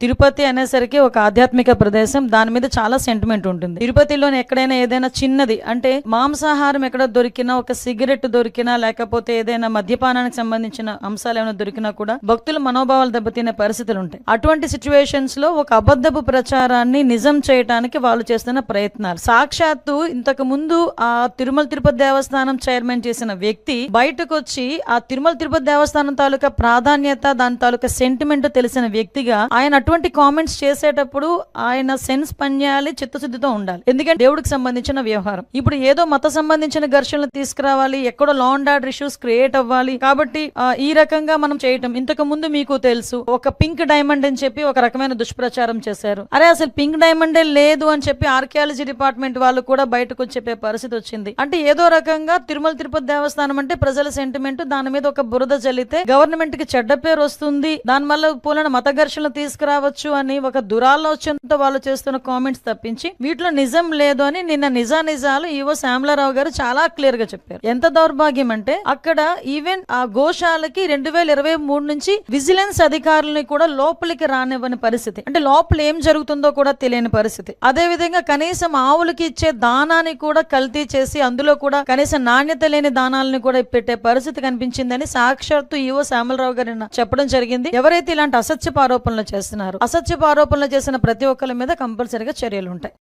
తిరుపతి అనేసరికి ఒక ఆధ్యాత్మిక ప్రదేశం, దాని మీద చాలా సెంటిమెంట్ ఉంటుంది. తిరుపతిలోని ఎక్కడైనా ఏదైనా చిన్నది అంటే మాంసాహారం ఎక్కడ దొరికినా, ఒక సిగరెట్ దొరికినా, లేకపోతే ఏదైనా మద్యపానానికి సంబంధించిన అంశాలు ఏమైనా దొరికినా కూడా భక్తుల మనోభావాలు దెబ్బతినే పరిస్థితులు ఉంటాయి. అటువంటి సిచ్యువేషన్స్ లో ఒక అబద్ధపు ప్రచారాన్ని నిజం చేయడానికి వాళ్ళు చేస్తున్న ప్రయత్నాలు. సాక్షాత్తు ఇంతకు ముందు ఆ తిరుమల తిరుపతి దేవస్థానం చైర్మన్ చేసిన వ్యక్తి బయటకు వచ్చి ఆ తిరుమల తిరుపతి దేవస్థానం తాలూకా ప్రాధాన్యత, దాని తాలూకా సెంటిమెంట్ తెలిసిన వ్యక్తిగా ఆయన అటువంటి కామెంట్స్ చేసేటప్పుడు ఆయన సెన్స్ పనిచేయాలి, చిత్తశుద్ధితో ఉండాలి. ఎందుకంటే దేవుడికి సంబంధించిన వ్యవహారం. ఇప్పుడు ఏదో మత సంబంధించిన ఘర్షణలు తీసుకురావాలి, ఎక్కడో law and order issues create అవ్వాలి కాబట్టి ఈ రకంగా మనం చేయటం. ఇంతకు ముందు మీకు తెలుసు, ఒక పింక్ డైమండ్ అని చెప్పి ఒక రకమైన దుష్ప్రచారం చేశారు. అరే అసలు పింక్ డైమండే లేదు అని చెప్పి ఆర్కియాలజీ డిపార్ట్మెంట్ వాళ్ళు కూడా బయటకు వచ్చి చెప్పే పరిస్థితి వచ్చింది. అంటే ఏదో రకంగా తిరుమల తిరుపతి దేవస్థానం అంటే ప్రజల సెంటిమెంట్, దాని మీద ఒక బురద జల్లితే గవర్నమెంట్ కి చెడ్డ పేరు వస్తుంది, దాని వల్ల పూలన మత ఘర్షణలు తీసుకురావచ్చు అని ఒక దురాలోచనతో వాళ్ళు చేస్తున్న కామెంట్స్ తప్పించి వీటిలో నిజం లేదు అని నిన్న నిజాలు ఈవో శ్యామలారావు గారు చాలా క్లియర్ గా చెప్పారు. ఎంత దౌర్భాగ్యం అంటే అక్కడ ఈవెన్ ఆ గోశాలకి 2023 నుంచి విజిలెన్స్ అధికారులని కూడా లోపలికి రానివ్వని పరిస్థితి. అంటే లోపల ఏం జరుగుతుందో కూడా తెలియని పరిస్థితి. అదే విధంగా కనీసం ఆవులకి ఇచ్చే దానాన్ని కూడా కల్తీ చేసి అందులో కూడా కనీసం నాణ్యత లేని దానాలని కూడా పెట్టే పరిస్థితి కనిపించిందని సాక్షాత్తు ఈవో శ్యామలరావు గారు చెప్పడం జరిగింది. ఎవరైతే ఇలాంటి అసత్యపు ఆరోపణలు చేస్తున్నారో, అసత్యపు ఆరోపణలు చేసిన ప్రతి ఒక్కరి మీద కంపల్సరీగా చర్యలు ఉంటాయి.